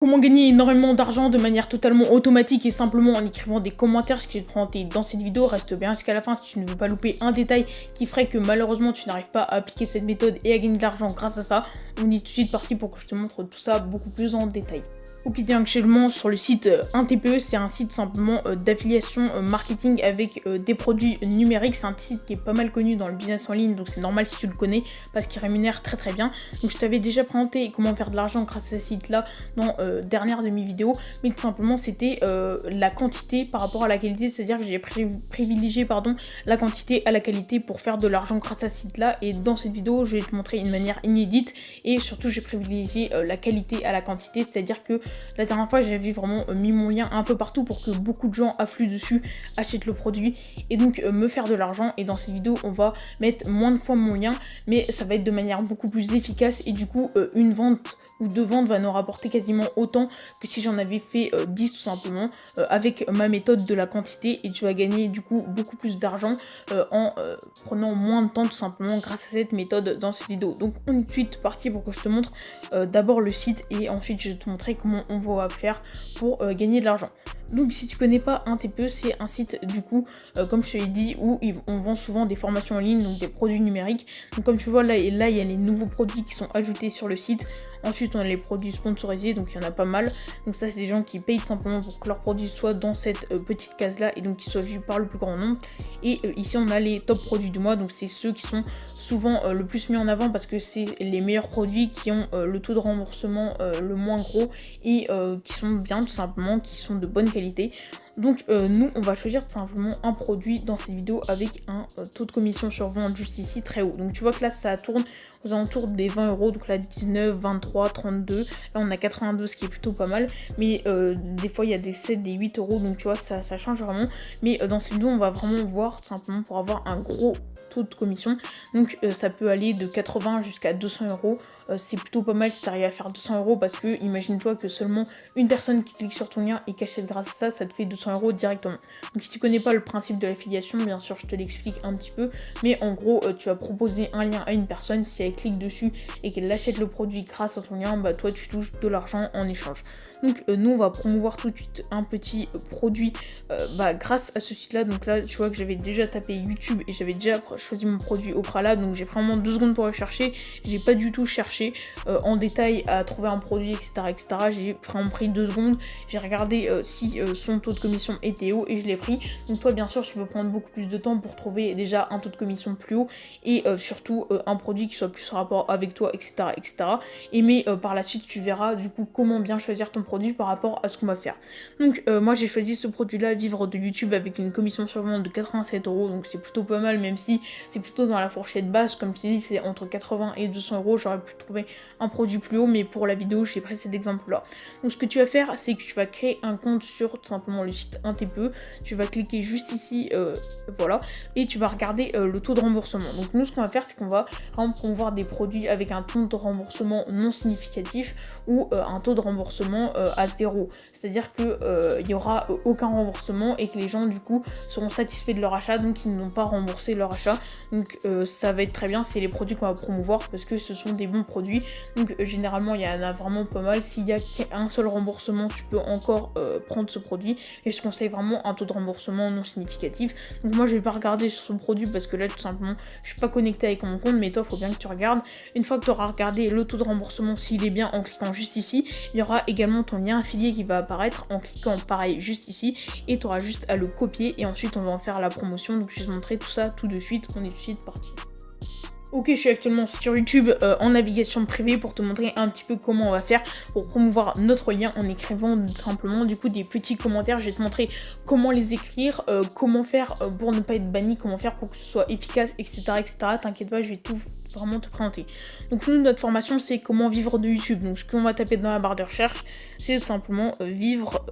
Comment gagner énormément d'argent de manière totalement automatique et simplement en écrivant des commentaires, ce que je vais te présenter dans cette vidéo. Reste bien jusqu'à la fin si tu ne veux pas louper un détail qui ferait que malheureusement tu n'arrives pas à appliquer cette méthode et à gagner de l'argent grâce à ça. On est tout de suite parti pour que je te montre tout ça beaucoup plus en détail. Ok, t'es actuellement sur le site 1TPE, c'est un site simplement d'affiliation marketing avec des produits numériques. C'est un site qui est pas mal connu dans le business en ligne, donc c'est normal si tu le connais parce qu'il rémunère très très bien. Donc je t'avais déjà présenté comment faire de l'argent grâce à ce site là dans dernière de mes vidéos, mais tout simplement c'était la quantité par rapport à la qualité, c'est-à-dire que j'ai privilégié la quantité à la qualité pour faire de l'argent grâce à ce site là. Et dans cette vidéo je vais te montrer une manière inédite et surtout j'ai privilégié la qualité à la quantité, c'est-à-dire que la dernière fois j'avais vraiment mis mon lien un peu partout pour que beaucoup de gens affluent dessus, achètent le produit et donc me faire de l'argent. Et dans cette vidéo on va mettre moins de fois mon lien, mais ça va être de manière beaucoup plus efficace et du coup une vente ou deux ventes va nous rapporter quasiment autant que si j'en avais fait 10 tout simplement avec ma méthode de la quantité, et tu vas gagner du coup beaucoup plus d'argent en prenant moins de temps tout simplement grâce à cette méthode dans cette vidéo. Donc on est tout de suite parti pour que je te montre d'abord le site et ensuite je vais te montrer comment on va faire pour gagner de l'argent. Donc si tu connais pas 1TPE, c'est un site du coup comme je te l'ai dit où on vend souvent des formations en ligne, donc des produits numériques. Donc comme tu vois là il y a les nouveaux produits qui sont ajoutés sur le site. Ensuite on a les produits sponsorisés, donc il y en a pas mal. Donc ça c'est des gens qui payent tout simplement pour que leurs produits soient dans cette petite case là et donc qu'ils soient vus par le plus grand nombre. Et ici on a les top produits du mois, donc c'est ceux qui sont souvent le plus mis en avant parce que c'est les meilleurs produits qui ont le taux de remboursement le moins gros et qui sont bien tout simplement, qui sont de bonne qualité. Donc nous on va choisir tout simplement un produit dans cette vidéo avec un taux de commission sur vente juste ici très haut. Donc tu vois que là ça tourne aux alentours des 20 euros, donc là 19, 23, 32, là on a 82 ce qui est plutôt pas mal, mais des fois il y a des 7, des 8 euros, donc tu vois ça change vraiment. Mais dans cette vidéo on va vraiment voir tout simplement pour avoir un gros taux de commission. Donc ça peut aller de 80 jusqu'à 200 euros. C'est plutôt pas mal si tu arrives à faire 200 euros parce que imagine-toi que seulement une personne qui clique sur ton lien et qui achète grâce à ça, ça te fait 200 euros directement. Donc si tu connais pas le principe de l'affiliation, bien sûr je te l'explique un petit peu, mais en gros tu vas proposer un lien à une personne, si elle clique dessus et qu'elle achète le produit grâce à ton lien, bah toi tu touches de l'argent en échange. Donc nous on va promouvoir tout de suite un petit produit grâce à ce site là. Donc là tu vois que j'avais déjà tapé YouTube et j'avais déjà choisi mon produit au préalable, donc j'ai pris vraiment 2 secondes pour le chercher. J'ai pas du tout cherché en détail à trouver un produit etc. J'ai vraiment pris 2 secondes, j'ai regardé si son taux de commission était haut et je l'ai pris. Donc toi bien sûr tu peux prendre beaucoup plus de temps pour trouver déjà un taux de commission plus haut et surtout un produit qui soit plus en rapport avec toi etc. Et mais par la suite tu verras du coup comment bien choisir ton produit par rapport à ce qu'on va faire. Donc moi j'ai choisi ce produit là, vivre de YouTube, avec une commission sur vente de 87 euros, donc c'est plutôt pas mal, même si c'est plutôt dans la fourchette basse. Comme je t'ai dit c'est entre 80 et 200 euros, j'aurais pu trouver un produit plus haut, mais pour la vidéo j'ai pris cet exemple là. Donc ce que tu vas faire c'est que tu vas créer un compte sur tout simplement le site 1TPE, tu vas cliquer juste ici voilà, et tu vas regarder le taux de remboursement. Donc nous ce qu'on va faire c'est qu'on va promouvoir des produits avec un taux de remboursement non significatif ou un taux de remboursement à 0, c'est à dire que il n'y aura aucun remboursement et que les gens du coup seront satisfaits de leur achat, donc ils n'ont pas remboursé leur achat. Donc ça va être très bien, c'est les produits qu'on va promouvoir parce que ce sont des bons produits. Donc généralement il y en a vraiment pas mal, s'il y a un seul remboursement tu peux encore prendre ce produit, et je conseille vraiment un taux de remboursement non significatif. Donc moi je vais pas regarder sur ce produit parce que là tout simplement je suis pas connectée avec mon compte, mais toi faut bien que tu regardes. Une fois que tu auras regardé le taux de remboursement s'il est bien en cliquant juste ici, il y aura également ton lien affilié qui va apparaître en cliquant pareil juste ici, et tu auras juste à le copier et ensuite on va en faire la promotion. Donc je vais te montrer tout ça tout de suite, on est tout de suite parti. Ok, je suis actuellement sur YouTube en navigation privée pour te montrer un petit peu comment on va faire pour promouvoir notre lien en écrivant simplement du coup des petits commentaires. Je vais te montrer comment les écrire, comment faire pour ne pas être banni, comment faire pour que ce soit efficace, etc. T'inquiète pas, je vais tout vraiment te présenter. Donc nous, notre formation c'est comment vivre de YouTube. Donc ce qu'on va taper dans la barre de recherche c'est tout simplement vivre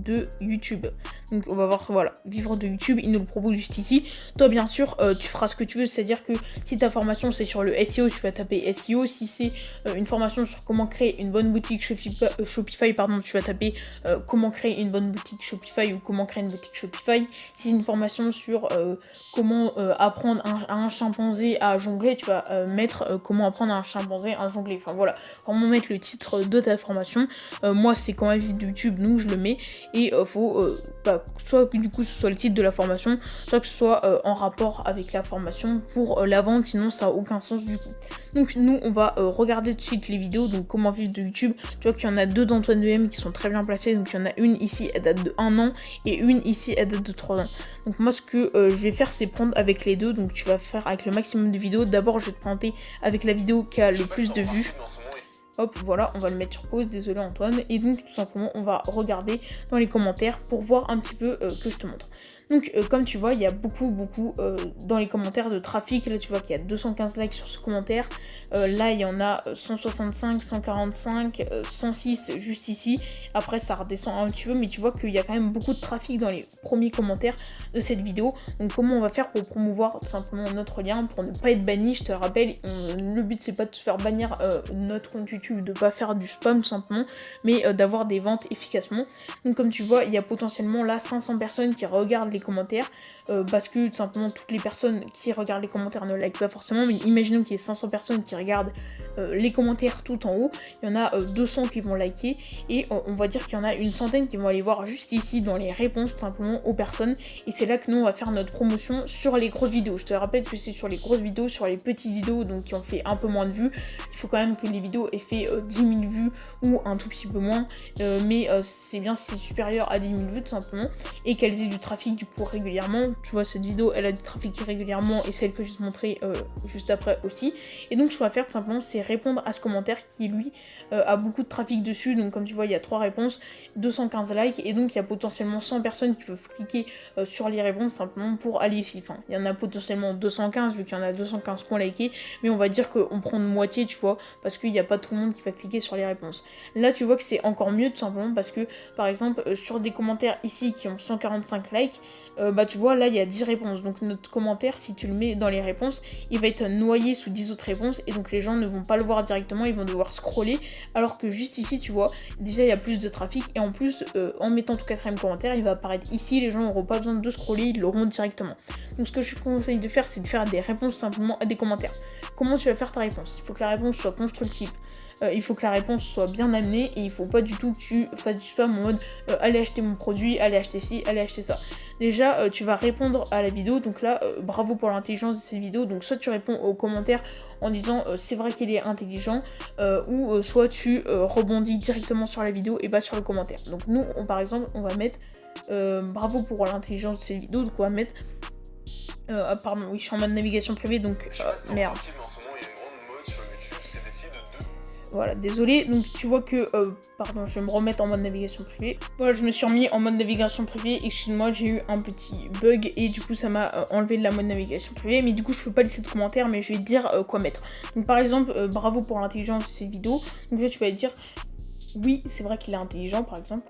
de YouTube. Donc on va voir, voilà, vivre de YouTube, il nous le propose juste ici. Toi bien sûr tu feras ce que tu veux, c'est à dire que si ta formation c'est sur le SEO, tu vas taper SEO. Si c'est une formation sur comment créer une bonne boutique Shopify, pardon, tu vas taper comment créer une bonne boutique Shopify ou comment créer une boutique Shopify. Si c'est une formation sur comment apprendre à un chimpanzé à jongler, tu vas mettre comment apprendre à un chimpanzé à jongler. Enfin voilà, vraiment mettre le titre de ta formation. Moi c'est quand même une vidéo YouTube, donc je le mets. Et faut soit que du coup ce soit le titre de la formation, soit que ce soit en rapport avec la formation pour la vente, sinon ça n'a aucun sens du coup. Donc nous on va regarder tout de suite les vidéos, donc comment vivre de YouTube. Tu vois qu'il y en a deux d'Antoine DM qui sont très bien placées, donc il y en a une ici, elle date de 1 an, et une ici, elle date de 3 ans. Donc moi ce que je vais faire c'est prendre avec les deux, donc tu vas faire avec le maximum de vidéos. D'abord je vais te présenter avec la vidéo qui a le plus de vues. Hop, voilà, on va le mettre sur pause, désolé Antoine. Et donc tout simplement on va regarder dans les commentaires pour voir un petit peu que je te montre. Donc comme tu vois, il y a beaucoup dans les commentaires de trafic. Là tu vois qu'il y a 215 likes sur ce commentaire. Là il y en a 165, 145, 106 juste ici. Après ça redescend un petit peu, mais tu vois qu'il y a quand même beaucoup de trafic dans les premiers commentaires de cette vidéo. Donc comment on va faire pour promouvoir tout simplement notre lien, pour ne pas être banni. Je te rappelle, le but c'est pas de se faire bannir notre compte YouTube, de pas faire du spam tout simplement, mais d'avoir des ventes efficacement. Donc comme tu vois, il y a potentiellement là 500 personnes qui regardent les commentaires, parce que tout simplement toutes les personnes qui regardent les commentaires ne likent pas forcément, mais imaginons qu'il y ait 500 personnes qui regardent les commentaires tout en haut, il y en a 200 qui vont liker, et on va dire qu'il y en a une centaine qui vont aller voir juste ici dans les réponses tout simplement aux personnes, et c'est là que nous on va faire notre promotion sur les grosses vidéos. Je te rappelle que c'est sur les grosses vidéos, sur les petites vidéos donc qui ont fait un peu moins de vues, il faut quand même que les vidéos aient fait 10 000 vues ou un tout petit peu moins, mais c'est bien si c'est supérieur à 10 000 vues tout simplement, et qu'elles aient du trafic du coup régulièrement. Tu vois cette vidéo elle a du trafic régulièrement, et celle que je vais te montrer juste après aussi. Et donc ce qu'on va faire tout simplement c'est répondre à ce commentaire qui lui a beaucoup de trafic dessus. Donc comme tu vois il y a 3 réponses, 215 likes, et donc il y a potentiellement 100 personnes qui peuvent cliquer sur les réponses simplement pour aller ici. Enfin il y en a potentiellement 215 vu qu'il y en a 215 qui ont liké, mais on va dire qu'on prend de moitié tu vois, parce qu'il n'y a pas tout le monde qui va cliquer sur les réponses. Là tu vois que c'est encore mieux tout simplement parce que par exemple sur des commentaires ici qui ont 145 likes, bah tu vois là il y a 10 réponses, donc notre commentaire si tu le mets dans les réponses il va être noyé sous 10 autres réponses, et donc les gens ne vont pas le voir directement, ils vont devoir scroller, alors que juste ici tu vois déjà il y a plus de trafic, et en plus en mettant tout 4ème commentaire il va apparaître ici, les gens n'auront pas besoin de scroller, ils l'auront directement. Donc ce que je te conseille de faire c'est de faire des réponses simplement à des commentaires. Comment tu vas faire ta réponse? Il faut que la réponse soit constructive. Il faut que la réponse soit bien amenée, et il faut pas du tout que tu fasses du spam en mode allez acheter mon produit, allez acheter ci, allez acheter ça. Déjà tu vas répondre à la vidéo, donc là bravo pour l'intelligence de cette vidéo. Donc soit tu réponds aux commentaires en disant c'est vrai qu'il est intelligent, ou soit tu rebondis directement sur la vidéo et pas sur le commentaire. Donc nous par exemple on va mettre bravo pour l'intelligence de cette vidéo, donc on va mettre pardon oui je suis en mode navigation privée donc merde. Voilà, désolé, donc tu vois que, pardon, je vais me remettre en mode navigation privée. Voilà, je me suis remis en mode navigation privée, excuse-moi, j'ai eu un petit bug, et du coup ça m'a enlevé de la mode navigation privée, mais du coup je peux pas laisser de commentaires, mais je vais te dire quoi mettre. Donc par exemple, bravo pour l'intelligence de cette vidéo, donc là tu vas dire, oui, c'est vrai qu'il est intelligent par exemple.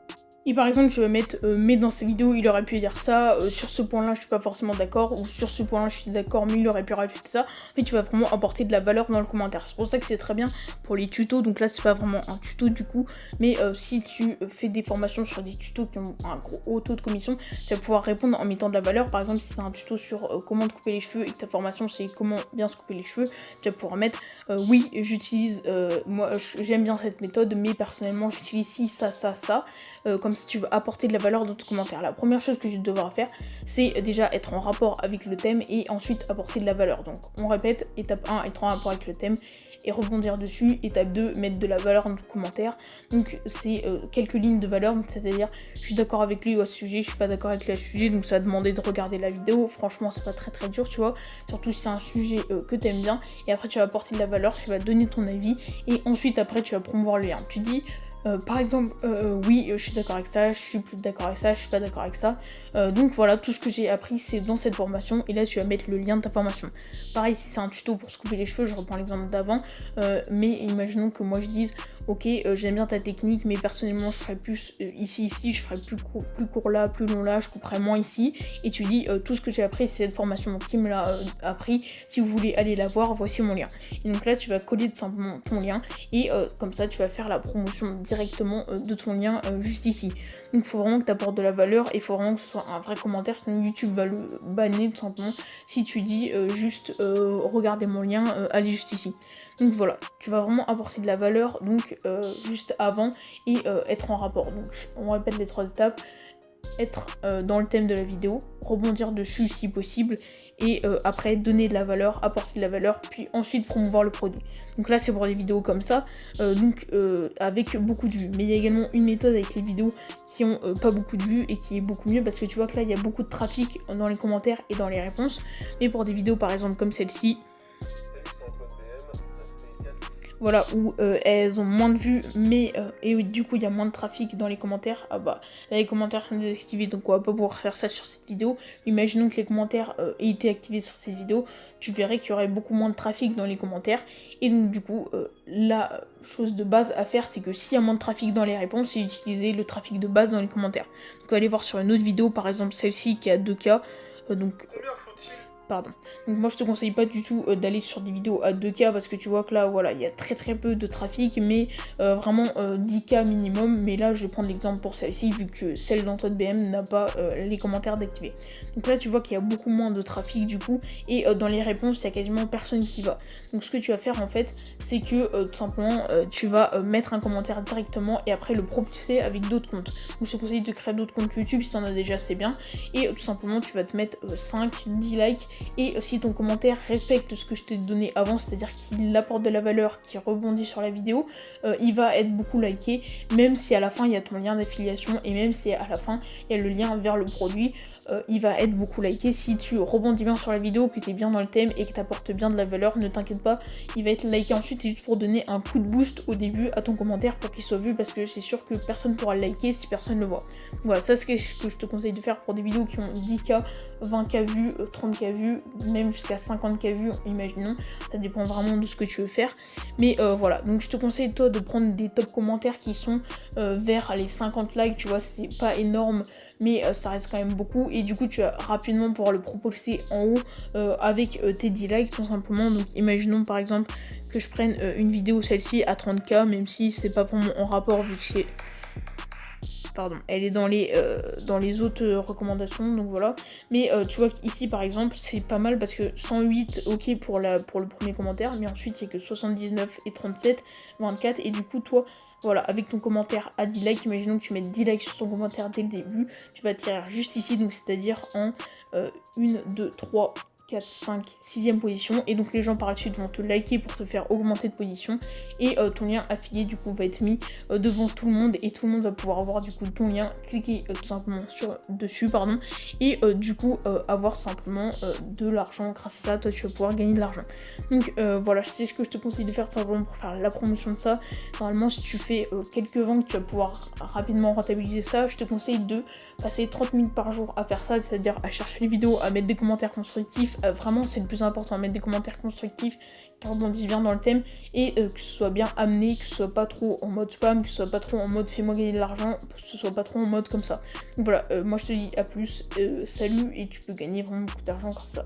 Et par exemple, je vais mettre, mais dans ces vidéos, il aurait pu dire ça, sur ce point-là, je suis pas forcément d'accord, ou sur ce point-là, je suis d'accord, mais il aurait pu rajouter ça. En fait, tu vas vraiment apporter de la valeur dans le commentaire. C'est pour ça que c'est très bien pour les tutos. Donc là, c'est pas vraiment un tuto du coup, mais si tu fais des formations sur des tutos qui ont un gros haut taux de commission, tu vas pouvoir répondre en mettant de la valeur. Par exemple, si c'est un tuto sur comment te couper les cheveux et que ta formation c'est comment bien se couper les cheveux, tu vas pouvoir mettre oui, j'utilise, moi j'aime bien cette méthode, mais personnellement j'utilise ci, ça, comme si tu veux apporter de la valeur dans ton commentaire. La première chose que je vais devoir faire, c'est déjà être en rapport avec le thème, et ensuite apporter de la valeur. Donc on répète, étape 1, être en rapport avec le thème et rebondir dessus. Étape 2, mettre de la valeur dans ton commentaire. Donc c'est quelques lignes de valeur, c'est-à-dire je suis d'accord avec lui à ce sujet, je suis pas d'accord avec lui à ce sujet, donc ça va demander de regarder la vidéo. Franchement c'est pas très dur, tu vois, surtout si c'est un sujet que t'aimes bien. Et après tu vas apporter de la valeur, tu vas donner ton avis, et ensuite après tu vas promouvoir le lien. Tu dis par exemple, oui, je suis d'accord avec ça, je suis plus d'accord avec ça, je suis pas d'accord avec ça. Donc voilà, tout ce que j'ai appris, c'est dans cette formation. Et là, tu vas mettre le lien de ta formation. Pareil, si c'est un tuto pour se couper les cheveux, je reprends l'exemple d'avant. Mais imaginons que moi, je dise, ok, j'aime bien ta technique, mais personnellement, je ferais plus ici, je ferais plus court là, plus long là, je couperais moins ici. Et tu dis, tout ce que j'ai appris, c'est cette formation qui me l'a appris. Si vous voulez aller la voir, voici mon lien. Et donc là, tu vas coller tout simplement ton lien. Et comme ça, tu vas faire la promotion directe directement de ton lien juste ici. Donc il faut vraiment que tu apportes de la valeur et il faut vraiment que ce soit un vrai commentaire, sinon YouTube va le bannir tout simplement si tu dis juste regardez mon lien, allez juste ici. Donc voilà, tu vas vraiment apporter de la valeur donc juste avant et être en rapport. Donc on répète les 3 étapes. Être dans le thème de la vidéo, rebondir dessus si possible, et après donner de la valeur, apporter de la valeur, puis ensuite promouvoir le produit. Donc là c'est pour des vidéos comme ça, avec beaucoup de vues. Mais il y a également une méthode avec les vidéos qui ont pas beaucoup de vues et qui est beaucoup mieux, parce que tu vois que là il y a beaucoup de trafic dans les commentaires et dans les réponses. Mais pour des vidéos par exemple comme celle-ci, voilà, où elles ont moins de vues, mais et du coup il y a moins de trafic dans les commentaires, ah bah là les commentaires sont désactivés, donc on va pas pouvoir faire ça sur cette vidéo. Imaginons que les commentaires aient été activés sur cette vidéo, tu verrais qu'il y aurait beaucoup moins de trafic dans les commentaires, et donc du coup la chose de base à faire, c'est que s'il y a moins de trafic dans les réponses, c'est utiliser le trafic de base dans les commentaires. Donc on va aller voir sur une autre vidéo, par exemple celle-ci qui a 2K, donc... Combien faut-il ? Pardon. Donc moi je te conseille pas du tout d'aller sur des vidéos à 2K parce que tu vois que là voilà il y a très peu de trafic, mais vraiment 10K minimum. Mais là je vais prendre l'exemple pour celle-ci vu que celle d'Antoine BM n'a pas les commentaires d'activer. Donc là tu vois qu'il y a beaucoup moins de trafic du coup, et dans les réponses il y a quasiment personne qui va. Donc ce que tu vas faire en fait c'est que tout simplement tu vas mettre un commentaire directement et après le propulser avec d'autres comptes. Donc je te conseille de créer d'autres comptes YouTube si tu en as déjà, c'est bien, et tout simplement tu vas te mettre 5-10 likes. Et si ton commentaire respecte ce que je t'ai donné avant, c'est-à-dire qu'il apporte de la valeur, qui rebondit sur la vidéo, il va être beaucoup liké, même si à la fin il y a ton lien d'affiliation, et même si à la fin il y a le lien vers le produit, il va être beaucoup liké. Si tu rebondis bien sur la vidéo, que tu es bien dans le thème et que tu apportes bien de la valeur, ne t'inquiète pas, il va être liké ensuite. C'est juste pour donner un coup de boost au début à ton commentaire pour qu'il soit vu, parce que c'est sûr que personne pourra le liker si personne le voit. Voilà, ça c'est ce que je te conseille de faire pour des vidéos qui ont 10K, 20K vues, 30K vues, même jusqu'à 50K vues, imaginons, ça dépend vraiment de ce que tu veux faire. Mais voilà, donc je te conseille toi de prendre des top commentaires qui sont vers les 50 likes, tu vois, c'est pas énorme, mais ça reste quand même beaucoup, et du coup tu vas rapidement pouvoir le propulser en haut avec tes 10 likes tout simplement. Donc imaginons par exemple que je prenne une vidéo, celle-ci, à 30K, même si c'est pas vraiment en rapport vu que c'est... Pardon, elle est dans les autres recommandations, donc voilà. Mais tu vois qu'ici par exemple c'est pas mal parce que 108 ok pour le premier commentaire, mais ensuite c'est que 79 et 37, 24, et du coup toi voilà, avec ton commentaire à 10 likes, imaginons que tu mettes 10 likes sur ton commentaire dès le début, tu vas tirer juste ici, donc c'est-à-dire en 1, 2, 3, 4, 5, 6ème position, et donc les gens par la suite vont te liker pour te faire augmenter de position, et ton lien affilié du coup va être mis devant tout le monde, et tout le monde va pouvoir avoir du coup ton lien, cliquer tout simplement dessus, pardon, et du coup avoir simplement de l'argent. Grâce à ça toi tu vas pouvoir gagner de l'argent. Donc voilà, c'est ce que je te conseille de faire tout simplement pour faire la promotion de ça. Normalement si tu fais quelques ventes, tu vas pouvoir rapidement rentabiliser ça. Je te conseille de passer 30 minutes par jour à faire ça, c'est-à-dire à chercher les vidéos, à mettre des commentaires constructifs. Vraiment c'est le plus important, à mettre des commentaires constructifs qui rebondissent bien dans le thème, et que ce soit bien amené, que ce soit pas trop en mode spam, que ce soit pas trop en mode fais-moi gagner de l'argent, que ce soit pas trop en mode comme ça. Donc voilà, moi je te dis à plus, salut, et tu peux gagner vraiment beaucoup d'argent grâce à ça.